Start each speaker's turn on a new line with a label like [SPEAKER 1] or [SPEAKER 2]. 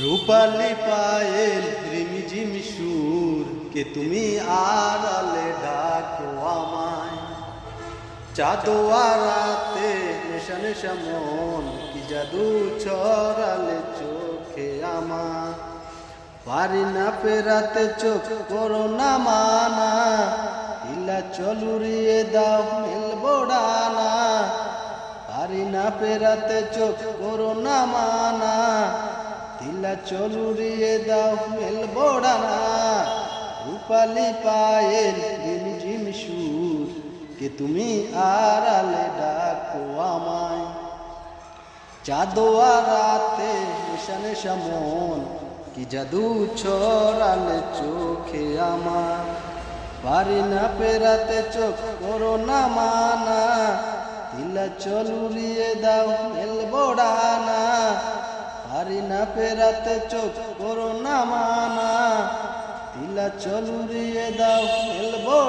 [SPEAKER 1] রূপালি পায়েল রিমিঝিম সুর কে তুমি আড়ালে ডাকো আমায়। চাঁদোয়া রাতে নেশা নেশা মন কি জাদু ছড়ালে চোখে আমার। পারি না পেরাতে চোখ করো না মানা, ইলা চলুরিয়ে দাও মেলবো ডানা। পারি না পেরাতে চোখ করো না মানা, দিলা চলুরিয়ে দাও মেলবো ডানা। রূপালি পায়ের রিমঝিম সুর কে তুমি আড়ালে ডাকো আমায়। চাঁদোয়া রাতে নেশা নেশা মন কি জাদু ছড়ালে চোখে আমার। পারি না পেরাতে চোখ করো না মানা, দিলা চলুরিয়ে দাও মেলবো ডানা। পারি না পেরাতে চোখ করো না মানা, দিলা চলুরিয়ে দাও মেলবো